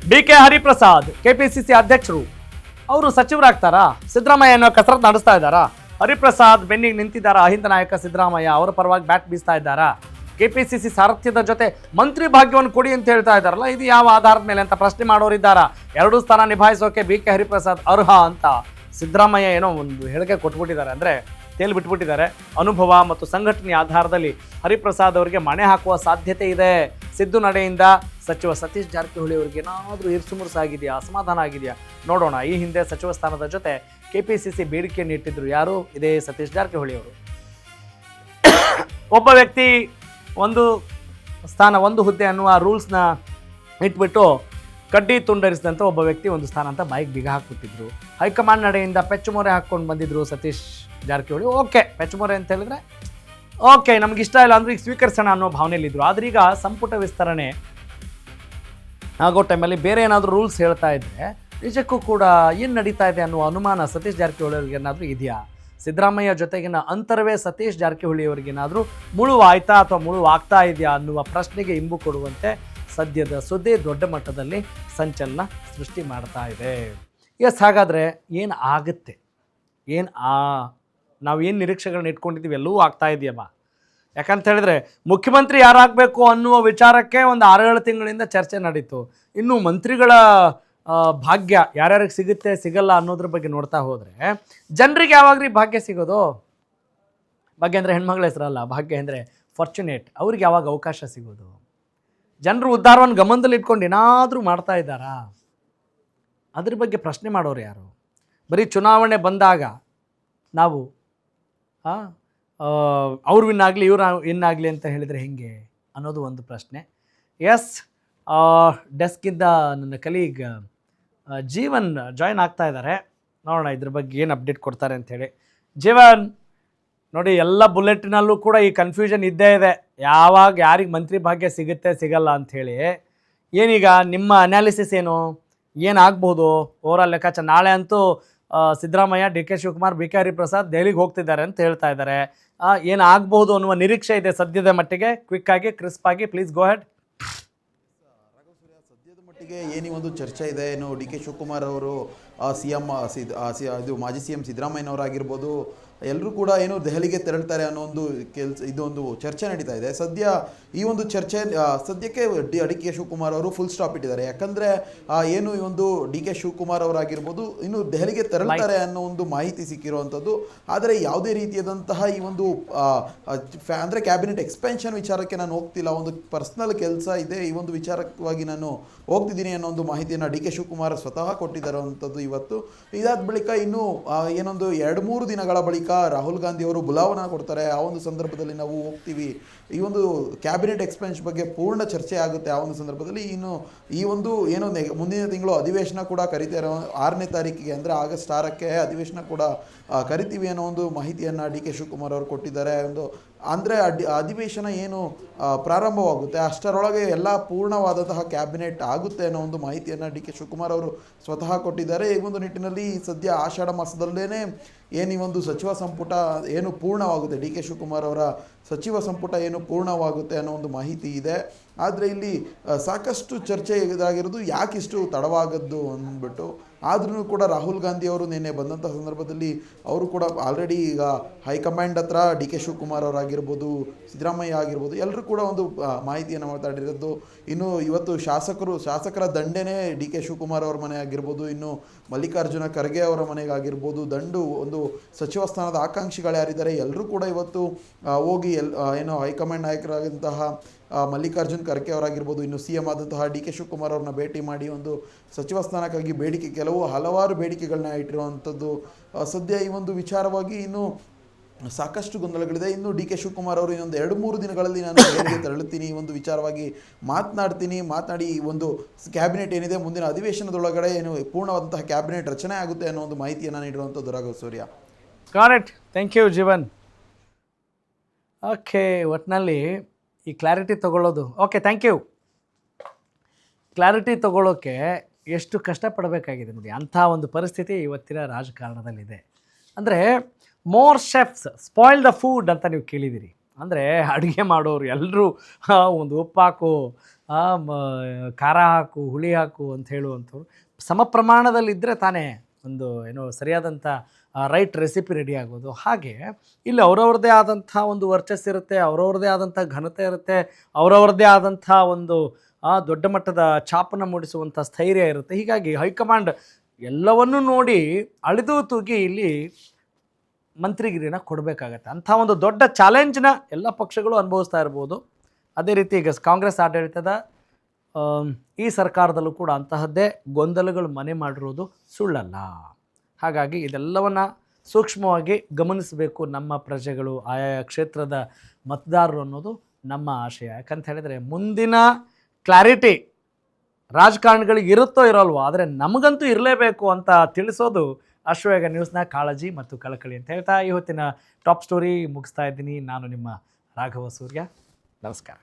DK. Hariprasad KPCC ಅಧ್ಯಕ್ಷರು ಅವರು ಸಚಿವರಾಗ್ತಾರಾ? ಸಿದ್ದರಾಮಯ್ಯ ಅನ್ನೋ ಕಸರತ್ತು ನಡೆಸ್ತಾ ಇದ್ದಾರಾ? ಹರಿಪ್ರಸಾದ್ ಬೆನ್ನಿಗೆ ನಿಂತಿದ್ದಾರಾ? ಅಹಿಂದ ನಾಯಕ ಸಿದ್ದರಾಮಯ್ಯ ಅವರ ಪರವಾಗಿ ಬ್ಯಾಟ್ ಬೀಸ್ತಾ ಇದ್ದಾರಾ? ಕೆಪಿಸಿಸಿ ಸಾರಥ್ಯದ ಜೊತೆ ಮಂತ್ರಿ ಭಾಗ್ಯವನ್ನು ಕೊಡಿ ಅಂತ ಹೇಳ್ತಾ ಇದ್ದಾರಲ್ಲ, ಇದು ಯಾವ ಆಧಾರದ ಮೇಲೆ ಅಂತ ಪ್ರಶ್ನೆ ಮಾಡೋರಿದ್ದಾರಾ? ಎರಡೂ ಸ್ಥಾನ ನಿಭಾಯಿಸೋಕೆ ಬಿ.ಕೆ. ಹರಿಪ್ರಸಾದ್ ಅರ್ಹ ಅಂತ ಸಿದ್ದರಾಮಯ್ಯ ಏನೋ ಒಂದು ಹೇಳಿಕೆ ಕೊಟ್ಬಿಟ್ಟಿದ್ದಾರೆ, ಅಂದರೆ ತೇಲ್ ಬಿಟ್ಬಿಟ್ಟಿದ್ದಾರೆ. ಅನುಭವ ಮತ್ತು ಸಂಘಟನೆಯ ಆಧಾರದಲ್ಲಿ ಹರಿಪ್ರಸಾದ್ ಅವರಿಗೆ ಮಣೆ ಹಾಕುವ ಸಾಧ್ಯತೆ ಇದೆ. ಸಿದ್ದು ನಡೆಯಿಂದ ಸಚಿವ ಸತೀಶ್ ಜಾರಕಿಹೊಳಿ ಅವರಿಗೆ ಏನಾದರೂ ಇರ್ಸುಮುರ್ಸಾಗಿದೆಯಾ, ಅಸಮಾಧಾನ ಆಗಿದೆಯಾ ನೋಡೋಣ. ಈ ಹಿಂದೆ ಸಚಿವ ಸ್ಥಾನದ ಜೊತೆ ಕೆಪಿಸಿಸಿ ಬೇಡಿಕೆಯನ್ನು ಇಟ್ಟಿದ್ರು. ಯಾರು? ಇದೇ ಸತೀಶ್ ಜಾರಕಿಹೊಳಿ ಅವರು. ಒಬ್ಬ ವ್ಯಕ್ತಿ ಒಂದು ಸ್ಥಾನ ಒಂದು ಹುದ್ದೆ ಅನ್ನುವ ರೂಲ್ಸ್ನ ಇಟ್ಬಿಟ್ಟು ಕಡ್ಡಿ ತುಂಡರಿಸಿದಂಥ ಒಬ್ಬ ವ್ಯಕ್ತಿ ಒಂದು ಸ್ಥಾನ ಅಂತ ಬೈಕ್ ಬೀಗ ಹಾಕ್ಬಿಟ್ಟಿದ್ರು. ಹೈಕಮಾಂಡ್ ನಡೆಯಿಂದ ಪೆಚ್ಚುಮೊರೆ ಹಾಕ್ಕೊಂಡು ಬಂದಿದ್ರು ಸತೀಶ್ ಜಾರಕಿಹೊಳಿ. ಓಕೆ, ಪೆಚ್ಚುಮೊರೆ ಅಂತ ಹೇಳಿದ್ರೆ ಓಕೆ, ನಮ್ಗೆ ಇಷ್ಟ ಇಲ್ಲ ಅಂದ್ರೆ ಈಗ ಸ್ವೀಕರಿಸೋಣ ಅನ್ನೋ ಭಾವನೆಯಲ್ಲಿದ್ದರು. ಆದ್ರೆ ಈಗ ಸಂಪುಟ ವಿಸ್ತರಣೆ ಆಗೋ ಟೈಮಲ್ಲಿ ಬೇರೆ ಏನಾದರೂ ರೂಲ್ಸ್ ಹೇಳ್ತಾ ಇದ್ರೆ ನಿಜಕ್ಕೂ ಕೂಡ ಏನು ನಡೀತಾ ಇದೆ ಅನ್ನುವ ಅನುಮಾನ ಸತೀಶ್ ಜಾರಕಿಹೊಳಿ ಅವ್ರಿಗೆ ಏನಾದರೂ ಇದೆಯಾ? ಸಿದ್ದರಾಮಯ್ಯ ಜೊತೆಗಿನ ಅಂತರವೇ ಸತೀಶ್ ಜಾರಕಿಹೊಳಿ ಅವರಿಗೇನಾದರೂ ಮುಳುವಾಯ್ತಾ ಅಥವಾ ಮುಳುವಾಗ್ತಾ ಇದೆಯಾ ಅನ್ನುವ ಪ್ರಶ್ನೆಗೆ ಇಂಬು ಕೊಡುವಂತೆ ಸದ್ಯದ ಸುದ್ದಿ ದೊಡ್ಡ ಮಟ್ಟದಲ್ಲಿ ಸಂಚಲನ ಸೃಷ್ಟಿ ಮಾಡ್ತಾ ಇದೆ. ಎಸ್, ಹಾಗಾದರೆ ಏನು ಆಗುತ್ತೆ? ನಾವೇನು ನಿರೀಕ್ಷೆಗಳನ್ನ ಇಟ್ಕೊಂಡಿದ್ದೀವಿ ಎಲ್ಲವೂ ಆಗ್ತಾ ಇದೆಯಮ್ಮ. ಯಾಕಂತ ಹೇಳಿದ್ರೆ ಮುಖ್ಯಮಂತ್ರಿ ಯಾರಾಗಬೇಕು ಅನ್ನುವ ವಿಚಾರಕ್ಕೆ ಒಂದು 6-7 ತಿಂಗಳಿಂದ ಚರ್ಚೆ ನಡೀತು. ಇನ್ನು ಮಂತ್ರಿಗಳ ಭಾಗ್ಯ ಯಾರ್ಯಾರಿಗೆ ಸಿಗುತ್ತೆ ಸಿಗಲ್ಲ ಅನ್ನೋದ್ರ ಬಗ್ಗೆ ನೋಡ್ತಾ ಹೋದರೆ ಜನರಿಗೆ ಯಾವಾಗ್ರಿ ಭಾಗ್ಯ ಸಿಗೋದು? ಭಾಗ್ಯ ಅಂದರೆ ಹೆಣ್ಮಗಳ ಹೆಸರಲ್ಲ, ಭಾಗ್ಯ ಅಂದರೆ ಫಾರ್ಚುನೇಟ್. ಅವ್ರಿಗೆ ಯಾವಾಗ ಅವಕಾಶ ಸಿಗೋದು? ಜನರು ಉದ್ಧಾರವನ್ನು ಗಮನದಲ್ಲಿ ಇಟ್ಕೊಂಡು ಏನಾದರೂ ಮಾಡ್ತಾ ಇದ್ದಾರಾ? ಅದ್ರ ಬಗ್ಗೆ ಪ್ರಶ್ನೆ ಮಾಡೋರು ಯಾರು? ಬರೀ ಚುನಾವಣೆ ಬಂದಾಗ ನಾವು ಅವ್ರು ವಿನ್ನಾಗಲಿ ಇವ್ರು ವಿನ್ನಾಗಲಿ ಅಂತ ಹೇಳಿದರೆ ಹೆಂಗೆ ಅನ್ನೋದು ಒಂದು ಪ್ರಶ್ನೆ. ಎಸ್, ಡೆಸ್ಕಿಂದ ನನ್ನ ಕಲೀಗ್ ಜೀವನ್ ಜಾಯ್ನ್ ಆಗ್ತಾ ಇದ್ದಾರೆ. ನೋಡೋಣ ಇದ್ರ ಬಗ್ಗೆ ಏನು ಅಪ್ಡೇಟ್ ಕೊಡ್ತಾರೆ ಅಂಥೇಳಿ. ಜೀವನ್ ನೋಡಿ, ಎಲ್ಲ ಬುಲೆಟಿನಲ್ಲೂ ಕೂಡ ಈ ಕನ್ಫ್ಯೂಷನ್ ಇದ್ದೇ ಇದೆ, ಯಾವಾಗ ಯಾರಿಗೆ ಮಂತ್ರಿ ಭಾಗ್ಯ ಸಿಗುತ್ತೆ ಸಿಗಲ್ಲ ಅಂಥೇಳಿ. ಏನೀಗ ನಿಮ್ಮ ಅನಾಲಿಸಿಸ್ ಏನಾಗ್ಬೋದು ಓವರಾಲ್ ಲೆಕ್ಕಾಚಾರ? ನಾಳೆ ಅಂತೂ ಸಿದ್ದರಾಮಯ್ಯ, ಡಿ.ಕೆ. ಶಿವಕುಮಾರ್, ಬಿ.ಕೆ. ಹರಿಪ್ರಸಾದ್ ದೆಹಲಿಗೆ ಹೋಗ್ತಿದ್ದಾರೆ ಅಂತ ಹೇಳ್ತಾ ಇದ್ದಾರೆ. ಏನಾಗ್ಬೋದು ಅನ್ನುವ ನಿರೀಕ್ಷೆ ಇದೆ ಸದ್ಯದ ಮಟ್ಟಿಗೆ. ಕ್ವಿಕ್ ಆಗಿ, ಕ್ರಿಸ್ಪ್ ಆಗಿ, ಪ್ಲೀಸ್ ಗೋ ಹೆಡ್. ಸದ್ಯದ ಮಟ್ಟಿಗೆ ಏನು ಒಂದು ಚರ್ಚೆ ಇದೆ, ಏನು ಡಿ.ಕೆ. ಶಿವಕುಮಾರ್ ಅವರು ಇದು ಮಾಜಿ ಸಿ ಎಂ ಸಿದ್ದರಾಮಯ್ಯನವರಾಗಿರ್ಬೋದು, ಎಲ್ಲರೂ ಕೂಡ ಏನು ದೆಹಲಿಗೆ ತೆರಳ್ತಾರೆ ಅನ್ನೋ ಒಂದು ಇದೊಂದು ಚರ್ಚೆ ನಡೀತಾ ಇದೆ. ಈ ಒಂದು ಚರ್ಚೆ ಸದ್ಯಕ್ಕೆ ಡಿ.ಕೆ. ಶಿವಕುಮಾರ್ ಅವರು ಫುಲ್ ಸ್ಟಾಪ್ ಇಟ್ಟಿದ್ದಾರೆ. ಯಾಕಂದರೆ ಏನು ಈ ಒಂದು ಡಿ.ಕೆ. ಶಿವಕುಮಾರ್ ಅವರಾಗಿರ್ಬೋದು ಇನ್ನು ದೆಹಲಿಗೆ ತೆರಳ್ತಾರೆ ಅನ್ನೋ ಒಂದು ಮಾಹಿತಿ ಸಿಕ್ಕಿರುವಂಥದ್ದು. ಆದರೆ ಯಾವುದೇ ರೀತಿಯಾದಂತಹ ಈ ಒಂದು ಅಂದರೆ ಕ್ಯಾಬಿನೆಟ್ ಎಕ್ಸ್ಪೆನ್ಷನ್ ವಿಚಾರಕ್ಕೆ ನಾನು ಹೋಗ್ತಿಲ್ಲ, ಒಂದು ಪರ್ಸ್ನಲ್ ಕೆಲಸ ಇದೆ, ಈ ಒಂದು ವಿಚಾರವಾಗಿ ನಾನು ಹೋಗ್ತಿದ್ದೀನಿ ಅನ್ನೋ ಒಂದು ಮಾಹಿತಿಯನ್ನು ಡಿ.ಕೆ. ಶಿವಕುಮಾರ್ ಸ್ವತಃ ಕೊಟ್ಟಿದ್ದಾರಂಥದ್ದು ಇವತ್ತು. ಇದಾದ ಬಳಿಕ ಇನ್ನು ಏನೊಂದು 2-3 ದಿನಗಳ ಬಳಿಕ ರಾಹುಲ್ ಗಾಂಧಿ ಅವರು ಬುಲಾವಣೆ ಕೊಡ್ತಾರೆ. ಆ ಒಂದು ಸಂದರ್ಭದಲ್ಲಿ ನಾವು ಹೋಗ್ತೀವಿ, ಈ ಒಂದು ಕ್ಯಾಬಿನೆಟ್ ಎಕ್ಸ್ಪೆನ್ಷನ್ ಬಗ್ಗೆ ಪೂರ್ಣ ಚರ್ಚೆ ಆಗುತ್ತೆ. ಆ ಒಂದು ಸಂದರ್ಭದಲ್ಲಿ ಇನ್ನು ಈ ಒಂದು ಏನೋ ಮುಂದಿನ ತಿಂಗಳು ಅಧಿವೇಶನ ಕೂಡ ಕರಿತಾರೆ, 6ನೇ ತಾರೀಕಿಗೆ ಅಂದರೆ ಆಗಸ್ಟ್ 6ಕ್ಕೆ ಅಧಿವೇಶನ ಕೂಡ ಕರಿತೀವಿ ಅನ್ನೋ ಒಂದು ಮಾಹಿತಿಯನ್ನು ಡಿ.ಕೆ. ಶಿವಕುಮಾರ್ ಅವರು ಕೊಟ್ಟಿದ್ದಾರೆ. ಅಂದರೆ ಅಧಿವೇಶನ ಏನು ಪ್ರಾರಂಭವಾಗುತ್ತೆ ಅಷ್ಟರೊಳಗೆ ಎಲ್ಲ ಪೂರ್ಣವಾದಂತಹ ಕ್ಯಾಬಿನೆಟ್ ಆಗುತ್ತೆ ಅನ್ನೋ ಒಂದು ಮಾಹಿತಿಯನ್ನು ಡಿ.ಕೆ. ಶಿವಕುಮಾರ್ ಅವರು ಸ್ವತಃ ಕೊಟ್ಟಿದ್ದಾರೆ. ಈ ಒಂದು ನಿಟ್ಟಿನಲ್ಲಿ ಸದ್ಯ ಆಷಾಢ ಮಾಸದಲ್ಲೇ ಏನು ಈ ಒಂದು ಸಚಿವ ಸಂಪುಟ ಏನು ಪೂರ್ಣವಾಗುತ್ತೆ, ಡಿ.ಕೆ. ಶಿವಕುಮಾರ್ ಅವರ ಸಚಿವ ಸಂಪುಟ ಏನು ಪೂರ್ಣವಾಗುತ್ತೆ ಅನ್ನೋ ಒಂದು ಮಾಹಿತಿ ಇದೆ. ಆದರೆ ಇಲ್ಲಿ ಸಾಕಷ್ಟು ಚರ್ಚೆ ಇದಾಗಿರೋದು ಯಾಕಿಷ್ಟು ತಡವಾಗದ್ದು ಅಂದ್ಬಿಟ್ಟು. ಆದ್ರೂ ಕೂಡ ರಾಹುಲ್ ಗಾಂಧಿ ಅವರು ನಿನ್ನೆ ಬಂದಂಥ ಸಂದರ್ಭದಲ್ಲಿ ಅವರು ಕೂಡ ಆಲ್ರೆಡಿ ಈಗ ಹೈಕಮಾಂಡ್ ಹತ್ರ ಡಿ.ಕೆ. ಶಿವಕುಮಾರ್ ಅವರಾಗಿರ್ಬೋದು, ಸಿದ್ದರಾಮಯ್ಯ ಆಗಿರ್ಬೋದು, ಎಲ್ಲರೂ ಕೂಡ ಒಂದು ಮಾಹಿತಿಯನ್ನು ಮಾತಾಡಿರೋದು. ಇನ್ನು ಇವತ್ತು ಶಾಸಕರ ದಂಡೆನೇ ಡಿ.ಕೆ. ಶಿವಕುಮಾರ್ ಅವರ ಮನೆ ಆಗಿರ್ಬೋದು, ಇನ್ನು ಮಲ್ಲಿಕಾರ್ಜುನ ಖರ್ಗೆ ಅವರ ಮನೆಗಾಗಿರ್ಬೋದು, ಒಂದು ಸಚಿವ ಸ್ಥಾನದ ಆಕಾಂಕ್ಷಿಗಳು ಯಾರಿದ್ದಾರೆ ಎಲ್ಲರೂ ಕೂಡ ಇವತ್ತು ಹೋಗಿ ಏನು ಹೈಕಮಾಂಡ್ ನಾಯಕರಾದಂತಹ ಮಲ್ಲಿಕಾರ್ಜುನ್ ಖರ್ಗೆ ಅವರಾಗಿರ್ಬೋದು, ಇನ್ನು ಸಿ ಎಂ ಆದಂತಹ ಡಿ.ಕೆ. ಶಿವಕುಮಾರ್ ಅವ್ರನ್ನ ಭೇಟಿ ಮಾಡಿ ಒಂದು ಸಚಿವ ಸ್ಥಾನಕ್ಕಾಗಿ ಹಲವಾರು ಬೇಡಿಕೆಗಳನ್ನ ಇಟ್ಟಿರುವಂಥದ್ದು. ಸದ್ಯ ಈ ಒಂದು ವಿಚಾರವಾಗಿ ಇನ್ನು ಸಾಕಷ್ಟು ಗೊಂದಲಗಳಿದೆ. ಇನ್ನು ಡಿ.ಕೆ. ಶಿವಕುಮಾರ್ ಅವರು ಇನ್ನೊಂದು 2-3 ದಿನಗಳಲ್ಲಿ ನಾನು ದೆಹಲಿಗೆ ತೆರಳುತ್ತೀನಿ, ಈ ಒಂದು ವಿಚಾರವಾಗಿ ಮಾತನಾಡಿ ಈ ಒಂದು ಕ್ಯಾಬಿನೆಟ್ ಏನಿದೆ ಮುಂದಿನ ಅಧಿವೇಶನದೊಳಗಡೆ ಏನು ಪೂರ್ಣವಾದಂತಹ ಕ್ಯಾಬಿನೆಟ್ ರಚನೆ ಆಗುತ್ತೆ ಅನ್ನೋ ಒಂದು ಮಾಹಿತಿಯನ್ನು ನೀಡಿರುವಂಥದ್ದು. Raghav Surya. Correct, thank you Jeevan. Okay, ಒಟ್ಟಿನಲ್ಲಿ ಈ ಕ್ಲಾರಿಟಿ ತೊಗೊಳ್ಳೋದು ಓಕೆ, ಥ್ಯಾಂಕ್ ಯು. ಕ್ಲಾರಿಟಿ ತೊಗೊಳ್ಳೋಕ್ಕೆ ಎಷ್ಟು ಕಷ್ಟಪಡಬೇಕಾಗಿದೆ ನೋಡಿ, ಅಂಥ ಒಂದು ಪರಿಸ್ಥಿತಿ ಇವತ್ತಿನ ರಾಜಕಾರಣದಲ್ಲಿದೆ. ಅಂದರೆ more chefs spoil the food ಅಂತ ನೀವು ಕೇಳಿದ್ದೀರಿ. ಅಂದರೆ ಅಡುಗೆ ಮಾಡೋರು ಎಲ್ಲರೂ ಒಂದು ಉಪ್ಪು ಹಾಕು, ಖಾರ ಹಾಕು, ಹುಳಿ ಹಾಕು ಅಂತ ಹೇಳುವಂಥವ್ರು ಸಮ ಪ್ರಮಾಣದಲ್ಲಿದ್ದರೆ ತಾನೇ ಒಂದು ಏನೋ ಸರಿಯಾದಂಥ ರೈಟ್ ರೆಸಿಪಿ ರೆಡಿ ಆಗೋದು. ಹಾಗೆ ಇಲ್ಲಿ ಅವರವ್ರದ್ದೇ ಆದಂಥ ಒಂದು ವರ್ಚಸ್ಸಿರುತ್ತೆ, ಅವರವ್ರದ್ದೇ ಆದಂಥ ಘನತೆ ಇರುತ್ತೆ, ಅವರವ್ರದ್ದೇ ಆದಂಥ ಒಂದು ದೊಡ್ಡ ಮಟ್ಟದ ಛಾಪನ್ನು ಮೂಡಿಸುವಂಥ ಸ್ಥೈರ್ಯ ಇರುತ್ತೆ. ಹೀಗಾಗಿ ಹೈಕಮಾಂಡ್ ಎಲ್ಲವನ್ನೂ ನೋಡಿ ಅಳಿದು ತೂಗಿ ಇಲ್ಲಿ ಮಂತ್ರಿಗಿರಿನ ಕೊಡಬೇಕಾಗತ್ತೆ. ಅಂಥ ಒಂದು ದೊಡ್ಡ ಚಾಲೆಂಜ್ನ ಎಲ್ಲ ಪಕ್ಷಗಳು ಅನುಭವಿಸ್ತಾ ಇರ್ಬೋದು. ಅದೇ ರೀತಿ ಈಗ ಕಾಂಗ್ರೆಸ್ ಆಡಳಿತದ ಈ ಸರ್ಕಾರದಲ್ಲೂ ಕೂಡ ಅಂತಹದ್ದೇ ಗೊಂದಲಗಳು ಮನೆ ಮಾಡಿರೋದು ಸುಳ್ಳಲ್ಲ. ಹಾಗಾಗಿ ಇದೆಲ್ಲವನ್ನು ಸೂಕ್ಷ್ಮವಾಗಿ ಗಮನಿಸಬೇಕು ನಮ್ಮ ಪ್ರಜೆಗಳು, ಆಯಾ ಕ್ಷೇತ್ರದ ಮತದಾರರು ಅನ್ನೋದು ನಮ್ಮ ಆಶಯ. ಯಾಕಂತ ಹೇಳಿದರೆ ಮುಂದಿನ ಕ್ಲಾರಿಟಿ ರಾಜಕಾರಣಿಗಳಿಗೆ ಇರುತ್ತೋ ಇರೋಲ್ವೋ, ಆದರೆ ನಮಗಂತೂ ಇರಲೇಬೇಕು ಅಂತ ತಿಳಿಸೋದು ಅಶ್ವವೇಗ ನ್ಯೂಸ್ನ ಕಾಳಜಿ ಮತ್ತು ಕಳಕಳಿ ಅಂತ ಹೇಳ್ತಾ ಇವತ್ತಿನ ಟಾಪ್ ಸ್ಟೋರಿ ಮುಗಿಸ್ತಾ ಇದ್ದೀನಿ. ನಾನು ನಿಮ್ಮ ರಾಘವ ಸೂರ್ಯ. ನಮಸ್ಕಾರ.